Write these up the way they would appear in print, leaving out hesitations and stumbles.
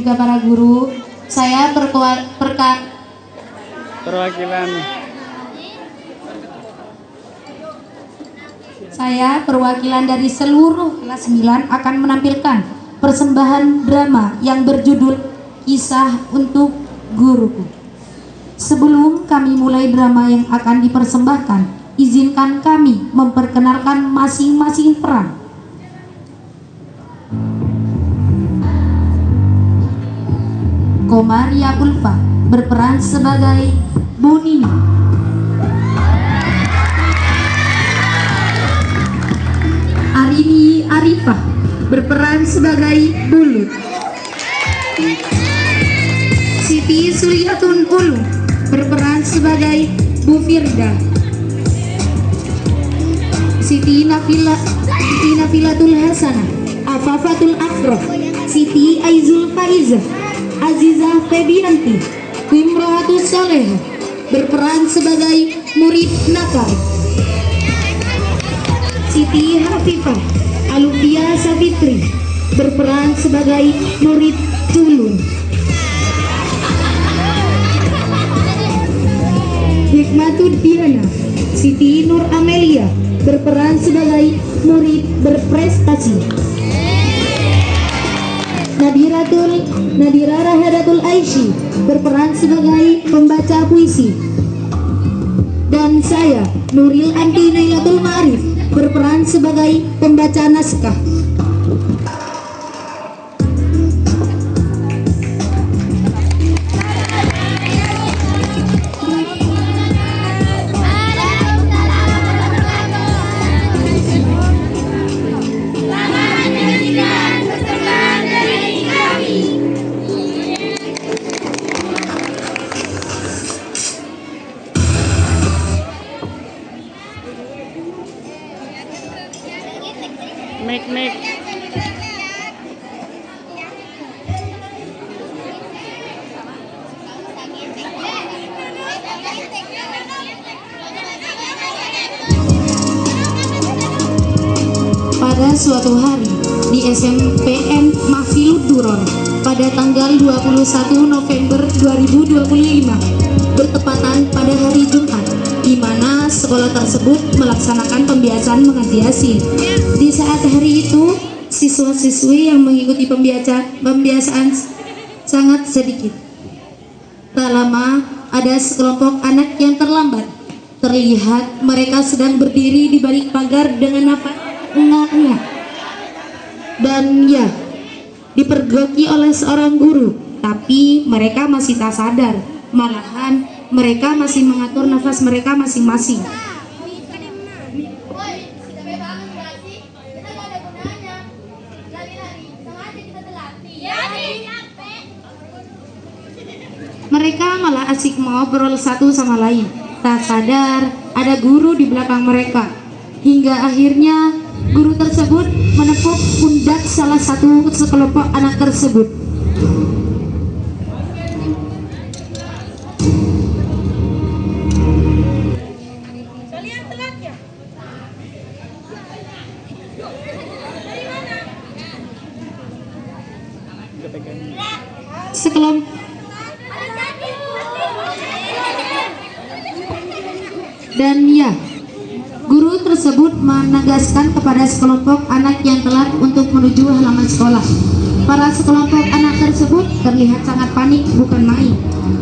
juga para guru, saya perwakilan dari seluruh kelas 9 akan menampilkan persembahan drama yang berjudul Kisah untuk Guruku. Sebelum kami mulai drama yang akan dipersembahkan, izinkan kami memperkenalkan masing-masing peran. Komaria Ulfa berperan sebagai Bu Nini. Arini Arifah berperan sebagai Bulut. Siti Suryatun Ulu berperan sebagai Bu Firda. Siti Nafilatul Hasanah, Afafatul Afroh, Siti Aizul Faizah, Azizah Febianti, Imrohatus Soleh berperan sebagai murid nakal. Siti Hafifah Alumbia Savitri berperan sebagai murid tulung. Hikmatud Diana Siti Nur Amelia berperan sebagai murid berprestasi. Nadira Rahadatul Aishi berperan sebagai pembaca puisi. Dan saya, Nuril Anti Nailatul Ma'arif, berperan sebagai pembaca naskah. Mek. Pada suatu hari di SMPN Mahfilud Duror pada tanggal 21 November 2025 bertepatan pada hari Jumat, di mana sekolah tersebut melaksanakan pembiasaan mengaji Yasin. Di saat hari itu, siswa-siswi yang mengikuti pembiasaan sangat sedikit. Tak lama, ada sekelompok anak yang terlambat. Terlihat mereka sedang berdiri di balik pagar dengan nafas engah-engah. Dan ya, dipergoki oleh seorang guru, tapi mereka masih tak sadar. Malahan mereka masih mengatur nafas mereka masing-masing. Mereka malah asik ngobrol satu sama lain. Tak sadar ada guru di belakang mereka. Hingga akhirnya guru tersebut menepuk pundak salah satu sekelompok anak tersebut. Dan ya, guru tersebut menegaskan kepada sekelompok anak yang telat untuk menuju halaman sekolah. Para sekelompok anak tersebut terlihat sangat panik, bukan main.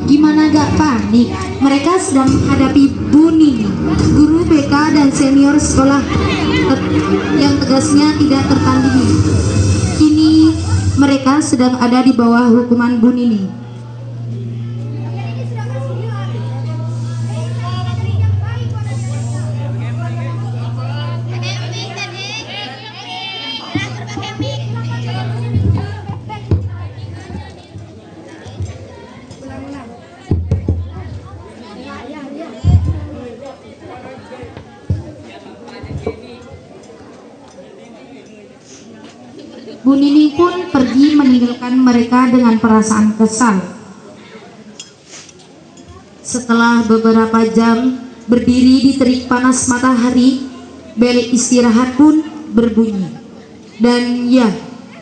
Gimana gak panik? Mereka sedang menghadapi Bu Nini, guru BK dan senior sekolah yang tegasnya tidak tertandingi. Kini mereka sedang ada di bawah hukuman Bu Nini. Bu Nini pun pergi meninggalkan mereka dengan perasaan kesal. Setelah beberapa jam berdiri di terik panas matahari, bel istirahat pun berbunyi. Dan ya,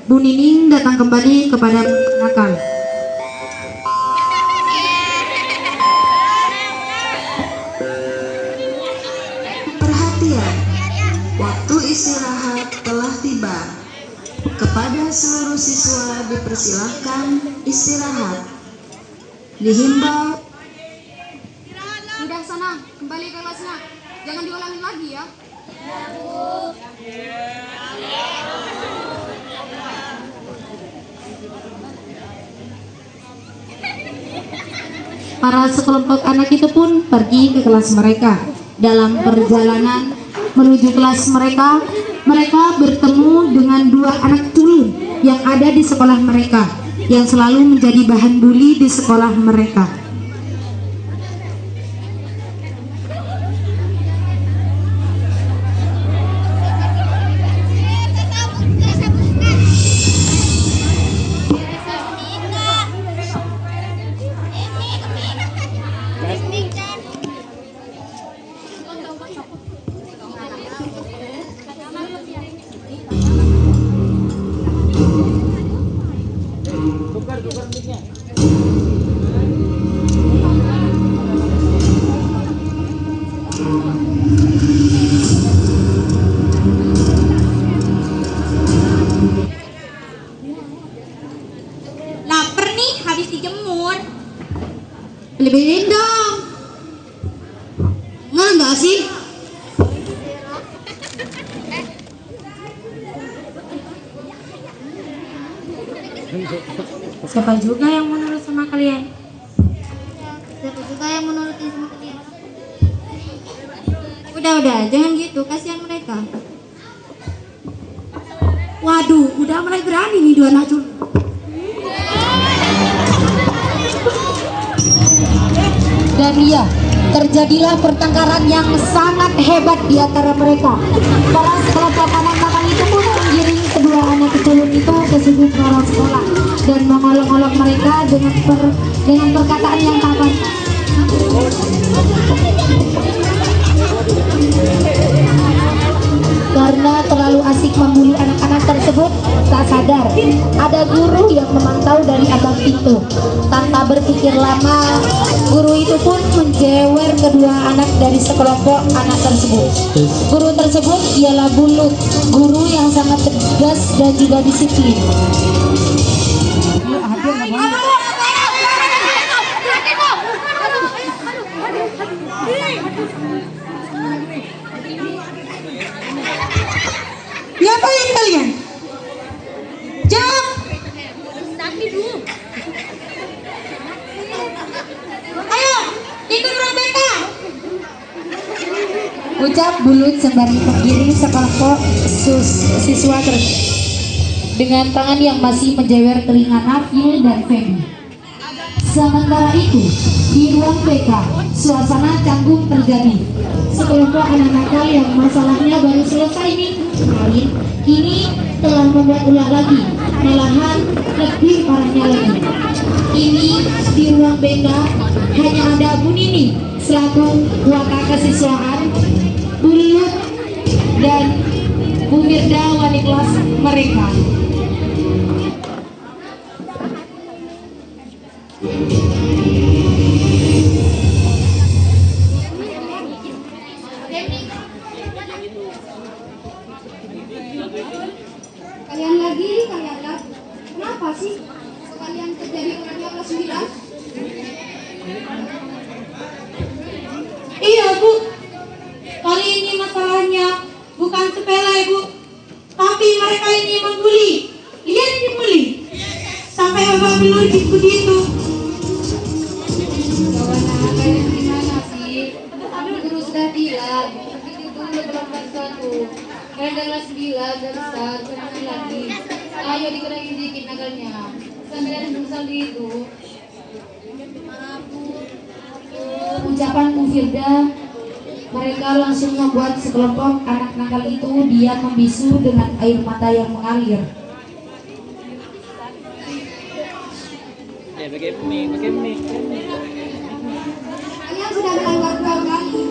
Bu Nining datang kembali kepada nakal. Perhatian, waktu istirahat telah tiba. Kepada seluruh siswa dipersilahkan istirahat. Dihimbau. Sudah sana, kembali ke kelasnya. Jangan diulangi lagi ya. Para sekelompok anak itu pun pergi ke kelas mereka. Dalam perjalanan menuju kelas mereka, mereka bertemu dengan dua anak culun yang ada di sekolah mereka, yang selalu menjadi bahan bully di sekolah mereka. Laper nih, habis dijemur. Lebihin dong. Nggak sih? Siapa juga yang menurut sama kalian? Siapa juga yang menurutin sama kalian? Udah, jangan gitu, kasihan mereka. Waduh, udah mulai berani nih dua anak culun. Dan iya, terjadilah pertengkaran yang sangat hebat di antara mereka. Para sekelompok anak-anak itu pun menggiring kedua anak culun itu ke sudut ruang sekolah dan mengolok-olok mereka dengan perkataan yang tampak. Karena terlalu asik membuli anak-anak tersebut, tak sadar ada guru yang memantau dari abang pintu. Tanpa berpikir lama, guru itu pun menjewer kedua anak dari sekelompok anak tersebut. Guru tersebut ialah Bulut, guru yang sangat tegas dan juga disiplin. Ngapain kalian? Jawab. Ayo, ikut ruang BK. Ucap Bulut sembari berdiri sekelompok siswa dengan tangan yang masih menjewer telinga Nafil dan Femi. Sementara itu, di ruang BK, suasana canggung terjadi. Sekelompok anak nakal yang masalahnya baru selesai minggu kemarin, kini telah membuat ulah lagi, malahan lebih parahnya lagi. Ini di ruang BK hanya ada Bu Nini selaku kuota kesiswaan, Bulut dan Bu Mirda wali kelas mereka. Kalian lagi. Kenapa sih? Kalian terjadi orangnya kelas 9? Iya Bu, kali ini masalahnya bukan sepele Bu, tapi mereka ini membuli. Lihat ini bully, sampai abang melurus begitu. Kawan kalian gimana sih? Guru sudah bilang, begitu dulu berlomba satu. Kalian adalah 9 dan besar, jangan lagi. Ayo dikurangin dikit nagalnya. Sambil ada berusaha itu. Ucapan Bu Firda, mereka langsung membuat sekelompok anak nakal itu diam membisu dengan air mata yang mengalir. Begini. Kalian sudah melanggar 2 kali.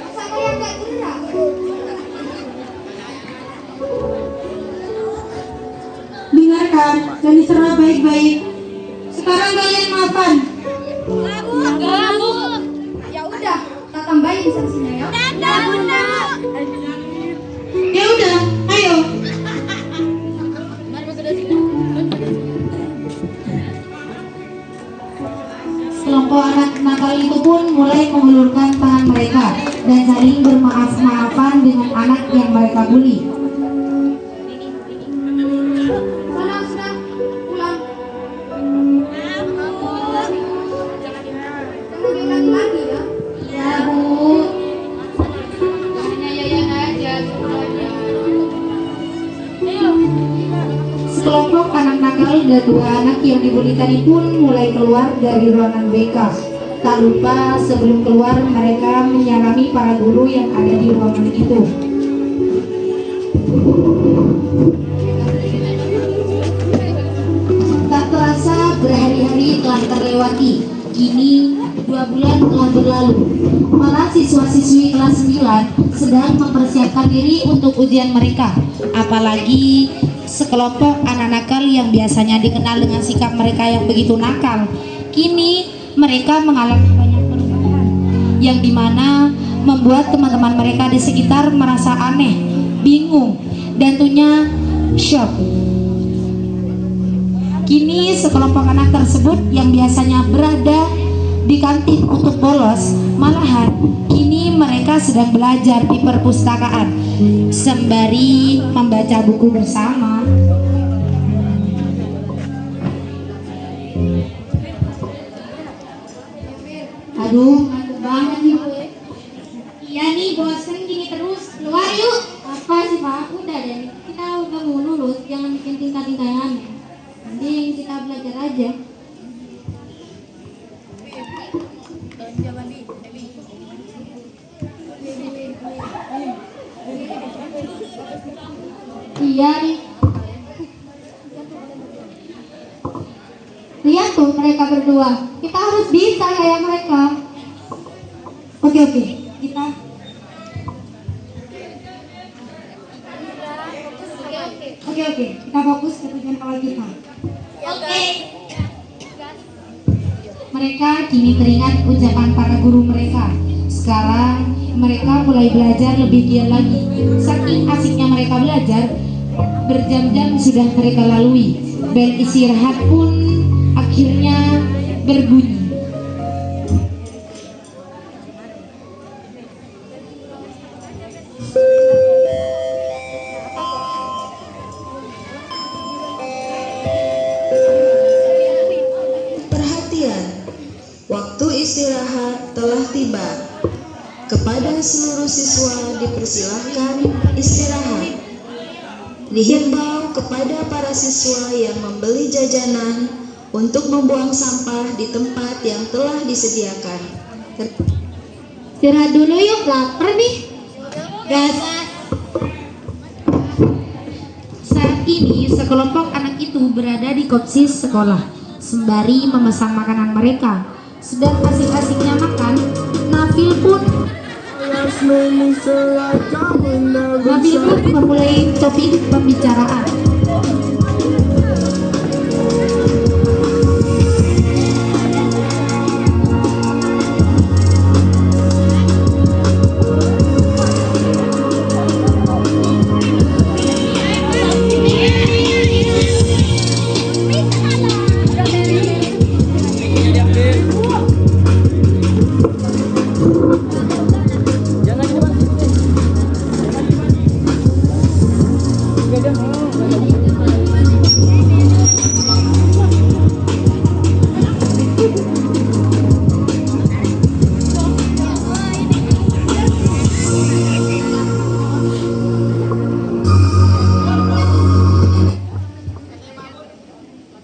Masa kalian gak gerak? dengar dan dicerna baik-baik. Sekarang kalian makan. Enggak, Bu. Ya udah, kita tambahin sanksinya ya. Ya udah, ayo. Sekelompok anak nakal itu pun mulai mengulurkan tangan mereka dan saling bermaaf-maafan dengan anak yang mereka bully. Sudah, pulang. Jangan diulangi lagi ya. Ya Bu. Hanya Yayan aja semuanya. Sekelompok anak nakal dan dua anak yang dibully tadi pun mulai keluar dari ruangan BK. Tak lupa sebelum keluar mereka menyalami para guru yang ada di ruangan itu. Tak terasa berhari-hari telah terlewati. Kini 2 bulan telah berlalu. Para siswa-siswi kelas 9 sedang mempersiapkan diri untuk ujian mereka. Apalagi sekelompok anak nakal yang biasanya dikenal dengan sikap mereka yang begitu nakal, kini mereka mengalami banyak perubahan yang dimana membuat teman-teman mereka di sekitar merasa aneh, bingung, dan tentunya shock. Kini sekelompok anak tersebut yang biasanya berada di kantin untuk bolos, malahan kini mereka sedang belajar di perpustakaan sembari membaca buku bersama. Aduh, ngantuk banget nih gue. Iya nih, bosen gini terus. Keluar yuk. Apa sih Pak? Udah deh, kita udah mau lulus, jangan bikin tingkat-tingkat yang aneh. Mending kita belajar aja. Iya nih. Lihat tuh mereka berdua. Kita harus bisa kayak mereka. Oke, kita kita fokus ke tujuan awal kita. Mereka kini teringat ucapan para guru mereka. Sekarang mereka mulai belajar lebih giat lagi. Saking asiknya mereka belajar, berjam-jam sudah mereka lalui. Bel istirahat pun akhirnya berbunyi. Perhatian, waktu istirahat telah tiba. Kepada seluruh siswa dipersilahkan istirahat. Dihimbau kepada para siswa yang membeli jajanan untuk membuang sampah di tempat yang telah disediakan. Istirahat dulu yuk, lapar nih. Gas. Saat ini sekelompok anak itu berada di kopsis sekolah sembari memesan makanan mereka. Sedang asik-asiknya makan, Nabil pun memulai topik pembicaraan.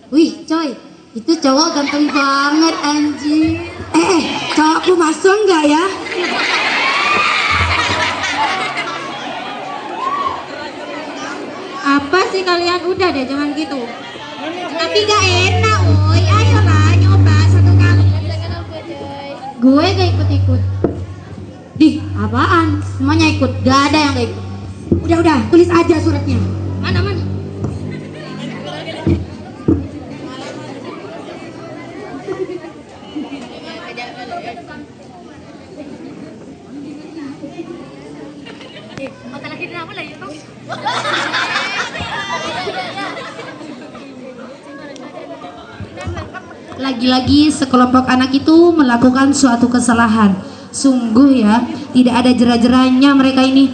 Wih coy, itu cowok ganteng banget anjir. Cowokku masuk nggak ya? Apa sih kalian? Udah deh, jangan gitu. Tapi gak enak, woi. Ayolah, nyoba satu kali. Gue gak ikut-ikut. Dih, apaan? Semuanya ikut, gak ada yang gak ikut. Udah, tulis aja suratnya. Mana? Lagi-lagi sekelompok anak itu melakukan suatu kesalahan. Sungguh ya, tidak ada jera-jeranya mereka ini.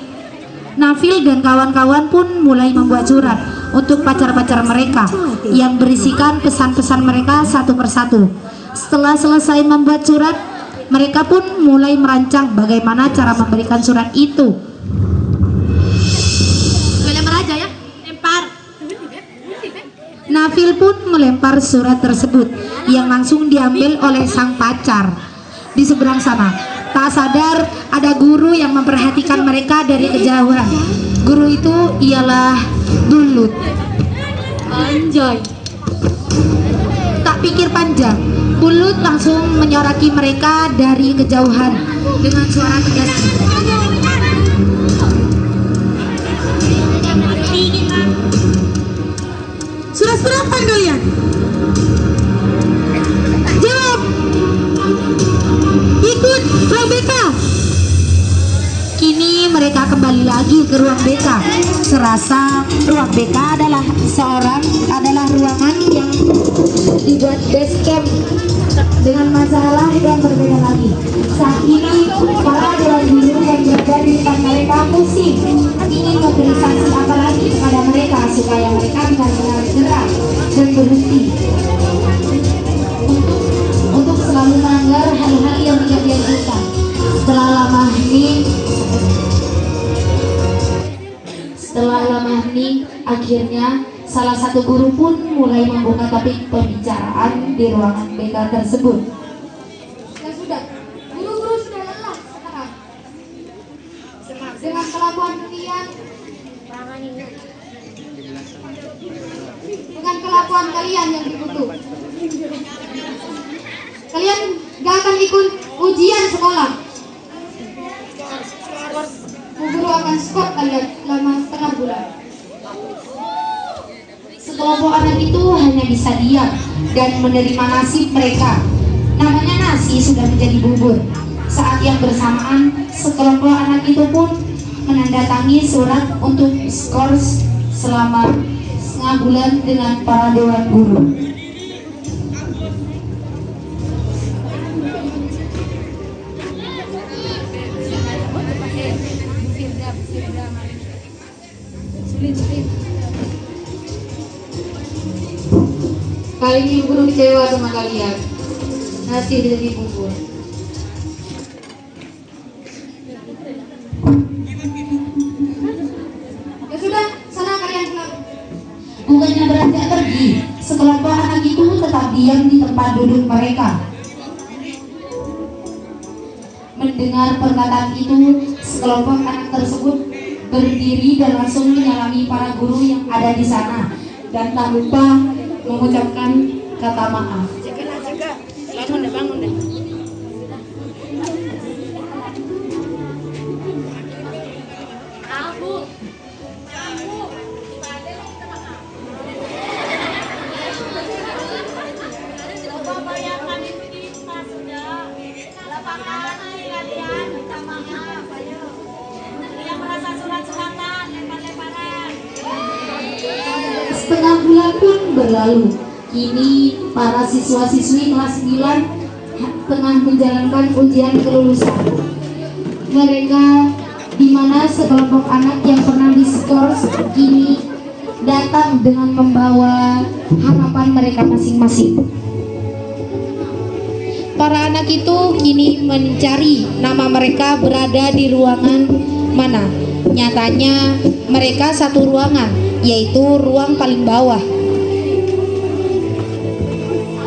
Nafil dan kawan-kawan pun mulai membuat surat untuk pacar-pacar mereka yang berisikan pesan-pesan mereka satu persatu. Setelah selesai membuat surat, mereka pun mulai merancang bagaimana cara memberikan surat itu. Lempar aja ya, lempar. Nafil pun melempar surat tersebut yang langsung diambil oleh sang pacar di seberang sana. Tak sadar ada guru yang memperhatikan mereka dari kejauhan. Guru itu ialah Bulut. Anjay. Tak pikir panjang, Bulut langsung menyoraki mereka dari kejauhan dengan suara tegas. Surat berapa kalian? Jawab. Ikut ruang BK. Kini mereka kembali lagi ke ruang BK. Serasa ruang BK adalah ruangan yang dibuat base camp dengan masalah yang berbeda lagi. Saat ini para dewan guru yang berada di depan mereka pusing ingin memberi sanksi apa lagi kepada mereka supaya mereka benar-benar gerak dan berhenti untuk selalu melanggar hal-hal yang tidak dianjurkan. Setelah lama hening, akhirnya salah satu guru pun mulai membuka topik pembicaraan di ruangan BK tersebut. Sudah, guru-guru sudah lelah sekarang dengan kelakuan kalian yang dikutuk. Kalian gak akan ikut ujian sekolah. Guru akan skor kalian selama setengah bulan. Sekelompok anak itu hanya bisa diam dan menerima nasib mereka. Namanya nasi sudah menjadi bubur. Saat yang bersamaan, sekelompok anak itu pun menandatangani surat untuk skor selama setengah bulan dengan para dewan guru. Kali ini guru kecewa sama kalian. Nasi jadi bubur. Ya sudah, sana kalian pulang. Bukannya beranjak pergi, sekelompok anak itu tetap diam di tempat duduk mereka. Mendengar perkataan itu, sekelompok anak tersebut berdiri dan langsung menyalami para guru yang ada di sana dan tak lupa mengucapkan kata maaf. Bangun deh. Setengah bulan pun berlalu. Kini para siswa-siswi kelas 9 tengah menjalankan ujian kelulusan. Mereka di mana sekelompok anak yang pernah diskor kini datang dengan membawa harapan mereka masing-masing. Para anak itu kini mencari nama mereka berada di ruangan mana. Nyatanya mereka satu ruangan, yaitu ruang paling bawah.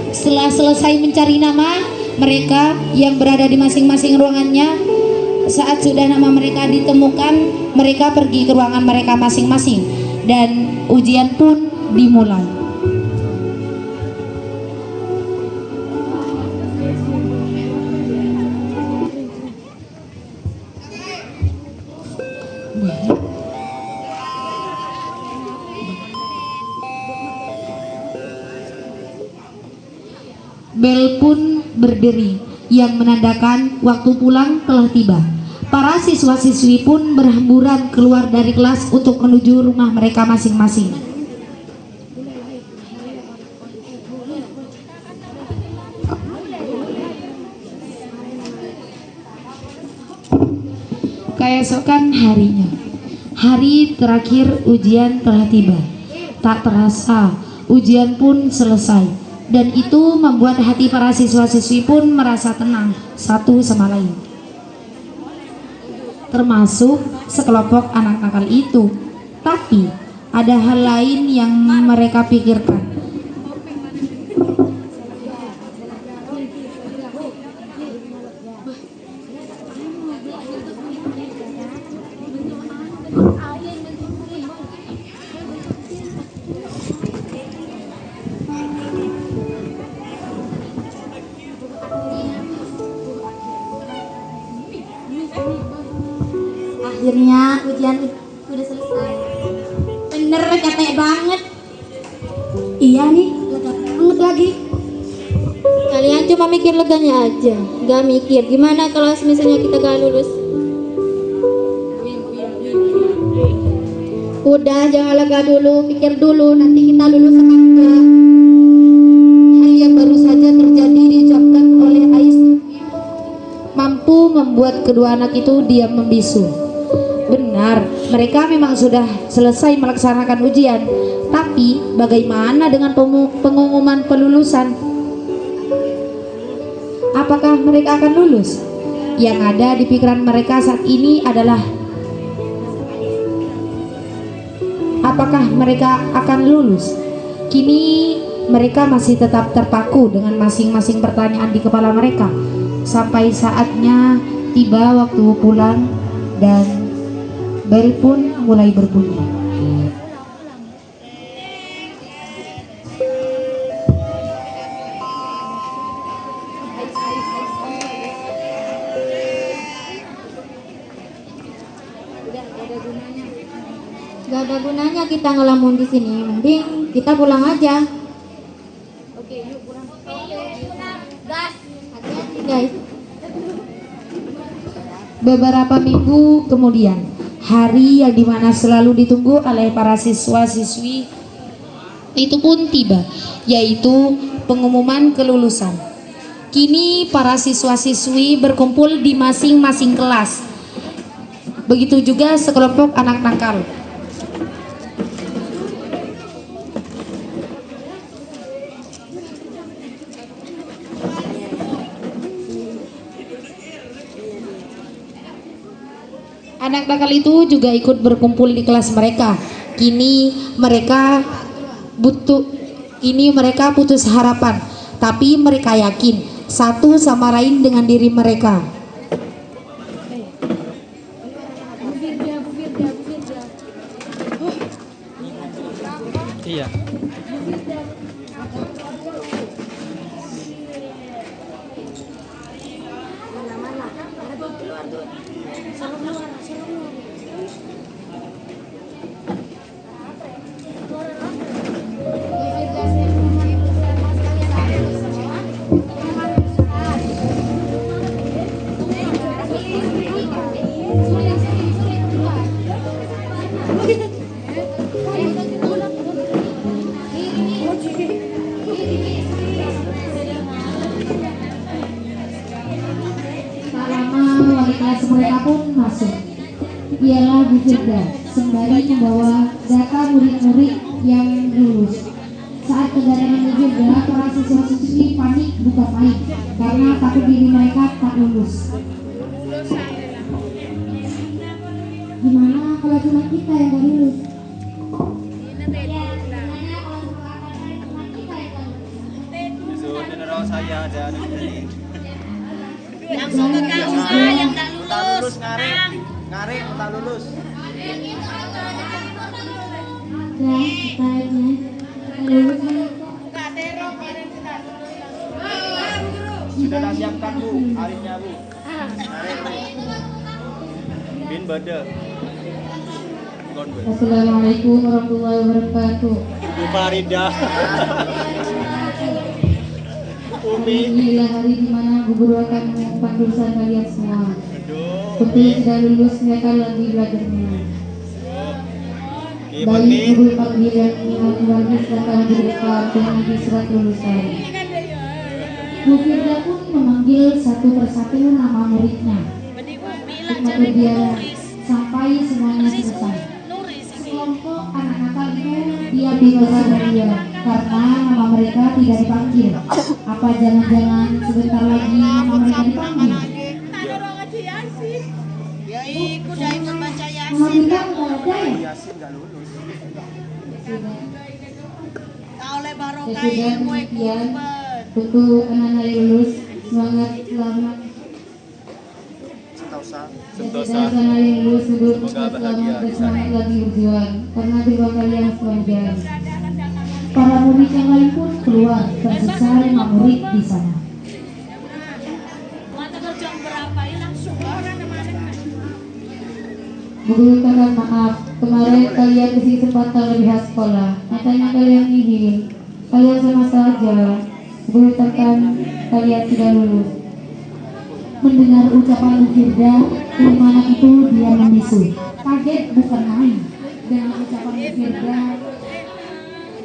Setelah selesai mencari nama mereka yang berada di masing-masing ruangannya, saat sudah nama mereka ditemukan, mereka pergi ke ruangan mereka masing-masing dan ujian pun dimulai. Bel pun berderi yang menandakan waktu pulang telah tiba. Para siswa-siswi pun berhamburan keluar dari kelas untuk menuju rumah mereka masing-masing. Keesokan harinya, hari terakhir ujian telah tiba. Tak terasa ujian pun selesai, dan itu membuat hati para siswa-siswi pun merasa tenang satu sama lain, termasuk sekelompok anak nakal itu. Tapi ada hal lain yang mereka pikirkan. Akhirnya ujian udah selesai. Bener, capek banget. Iya nih, lega banget lagi. Kalian cuma mikir leganya aja, gak mikir gimana kalau misalnya kita gak lulus. Udah, jangan lega dulu, pikir dulu nanti kita lulus apa enggak. Hal yang baru saja terjadi diucapkan oleh Ais mampu membuat kedua anak itu diam membisu. Benar, mereka memang sudah selesai melaksanakan ujian, tapi bagaimana dengan pengumuman pelulusan? Apakah mereka akan lulus? Yang ada di pikiran mereka saat ini adalah apakah mereka akan lulus? Kini mereka masih tetap terpaku dengan masing-masing pertanyaan di kepala mereka. Sampai saatnya tiba waktu pulang dan bel pun mulai berbunyi. Gak ada gunanya kita ngelamun di sini, mending kita pulang aja. Oke, yuk pulang. Gas. Hati-hati guys. Beberapa minggu kemudian, hari yang dimana selalu ditunggu oleh para siswa-siswi itu pun tiba, yaitu pengumuman kelulusan. Kini para siswa-siswi berkumpul di masing-masing kelas. Begitu juga sekelompok anak nakal. Anak nakal itu juga ikut berkumpul di kelas mereka. Kini mereka putus harapan, tapi mereka yakin satu sama lain dengan diri mereka. Iya. Mereka pun masuk. Ialah Bu Firda, sembari membawa data murid-murid yang lulus. Saat kedatangan Bu Firda, para siswa-siswi panik bukan main karena takut diri mereka tak lulus. Gimana kalau cuma kita yang gak lulus? Saya ada di langsung ke kelas A yang tak lulus. Ngarik tak lulus. Sudah tak siapkan Bu, harinya Bu. Ngarik Bu. Bin bade. Assalamualaikum warahmatullahi wabarakatuh. Bu Farida. Umi. Inilah hari dimana Bu Guru akan mengumumkan lulusan kalian semua. Untuk yang sudah lulus, mereka lagi belajarnya. Baik guru panggil dan lagi silakan di depan dengan surat lulusan. Bu Firda pun memanggil satu persatu nama muridnya. untuk berbiara sampai semuanya selesai. Kelompok anak nakal itu diam di luar berbiara karena nama mereka tidak dipanggil. Apa jangan-jangan sebentar lagi nama mereka dipanggil? Ya ikut baca Nama kita nggak ada ya? Yasin nggak lulus. oleh Ya barokah sudah, ilmu demikian untuk anak-anak yang lulus, semangat selamat. Sentosa. Sentosa. Anak yang lulus semoga bahagia dan semangat lagi berjuang karena gerbang kalian sepanjang. Para murid yang lain pun keluar tersisa 5 murid di sana. Guru kata maaf, kemarin kalian kasih kesempatan lebih sekolah. Nyatanya kalian nihil. Kalian sama saja. Guru katakan kalian tidak lulus. Mendengar ucapan Firda, ilmu anak itu dia membisu. Kaget bukan main dengan ucapan Firda.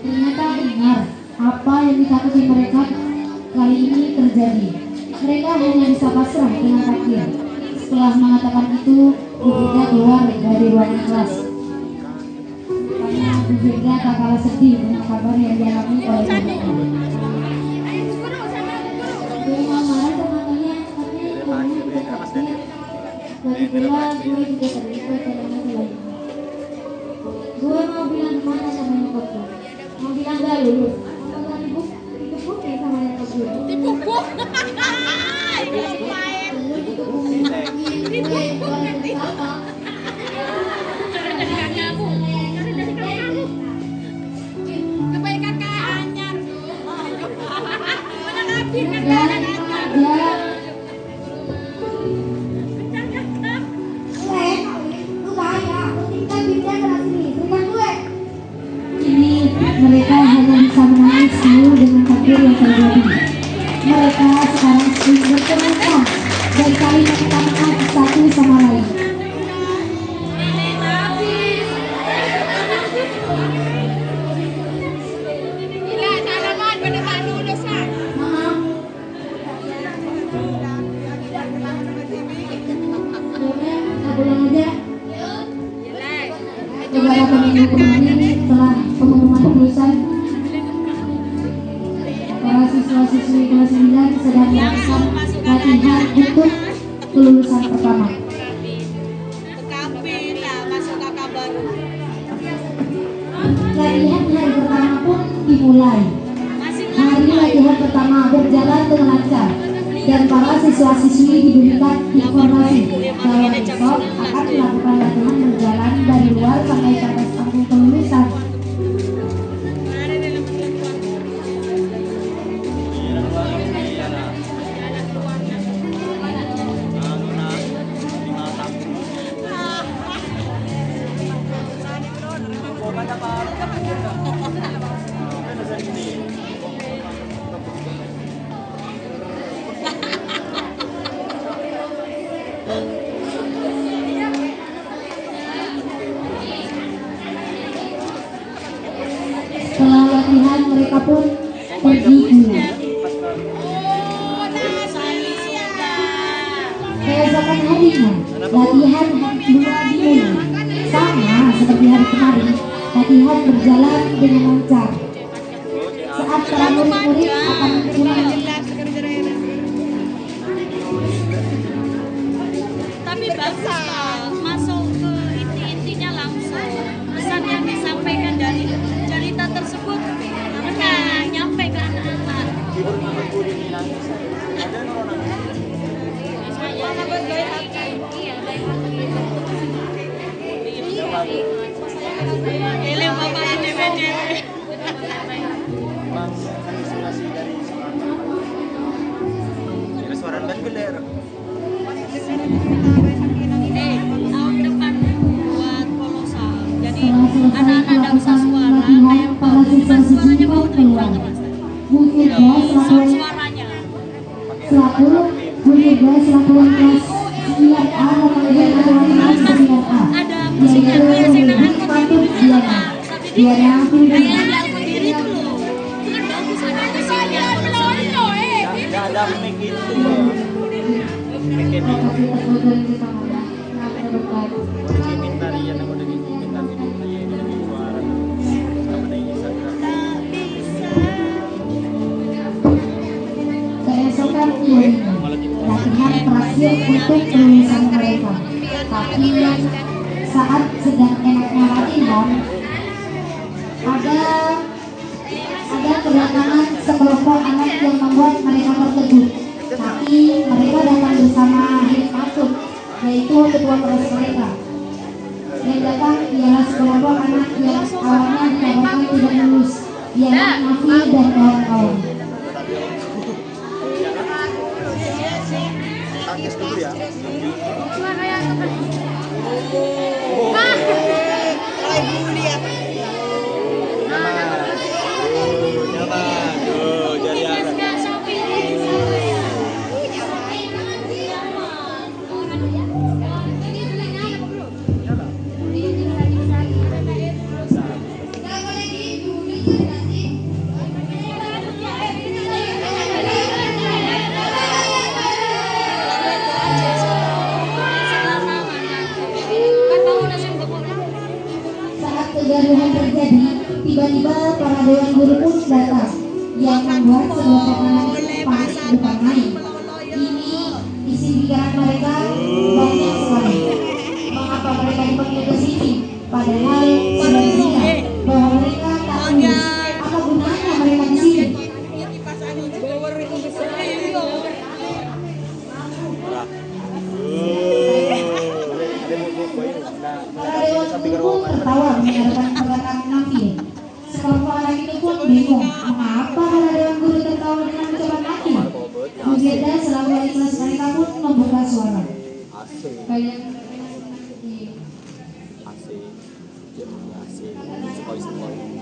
Ternyata benar apa yang ditakuti mereka kali ini terjadi. Mereka hanya bisa pasrah dengan takdir. Setelah mengatakan itu, Bu Firda keluar dari ruangan kelas. Karena Bu Firda tak kalah sedih dengan kabar yang dialami oleh mereka. Gue mau marah sama kalian, tapi kamu juga takdir. Lagi pula gue juga terlibat dalam masalah ini. Gue mau bilang kemana sama nyokap gue? Mau bilang gak lulus? Mau dipupuk ya sama nyokap gue? Dipupuk? Ini mereka hanya bisa menangis dengan takdir yang terjadi. Mereka sekarang sering bertengkar dan saling meminta maaf satu sama lain. Maaf. Pulang aja. Beberapa minggu kemarin setelah pengumuman kelulusan, para siswa-siswi kelas 9 sedang melakukan latihan untuk kelulusan pertama. Latihan hari pertama pun dimulai. Hari latihan pertama berjalan dengan lancar dan para siswa-siswi diberikan informasi bahwa besok akan melakukan latihan berjalan dari luar sampai ke atas panggung kelulusan. Setelah latihan mereka pun pergi dulu. Keesokan harinya latihan kedua dimulai. Sama seperti hari kemarin, latihan berjalan dengan lancar. Saat para murid-murid akan pulang, tapi bagus masuk ke inti-intinya langsung pesan yang disampaikan dari cerita tersebut benar nyampe ke anak-anak. Mana bergaya hati? Iya, Ele bapak ini beda. Restoran Beler. Tahun depan buat kolosal. Jadi setelah selesai anak-anak ada usaha melakukan suara latihan, kayak para siswa-siswi suaranya pun bau keluar. Bu Firda sound selaku suaranya. Bu Firda selaku kelas 9A memanggil anak-anak 9A, yaitu murid Patut Diana. Diana Kayak yang aku diri dulu. Kan bagus ada musiknya. Nggak ada mic itu. Mic ini. Tapi tergoda di tangannya. berkat. Udah minta dia yang udah minta dia yang udah suara. Sama dengan Instagram. Keesokan harinya, latihan terakhir untuk kelulusan mereka. Tapi saat sedang enaknya latihan, ada kedatangan sekelompok anak yang membuat mereka terkejut. Tapi mereka datang bersama Hil Masuk, yaitu ketua kelas mereka. Yang datang ialah sekelompok anak yang awalnya dikabarkan tidak lulus, ialah Nafi dan kawan-kawan. Tangkis dulu ya. Nyaman. Tuh, jadi Saat kegaduhan terjadi, tiba-tiba para dewan guru pun datang yang membuat sekelompok anak panik bukan main. Ini isi pikiran mereka banyak sekali. Mengapa mereka dipanggil ke sini? Padahal sudah bilang bahwa mereka tak lulus. Apa gunanya mereka di sini? Para dewan guru pun tertawa mendengarkan perkataan Nafi. Sekelompok anak itu pun bingung, mengapa para dewan guru tertawa dengan ucapan Nafi? Mujeda selalu wali kelas mereka pun membuka suara. Kalian asik. Ya, asik. Sepoi-sepoi.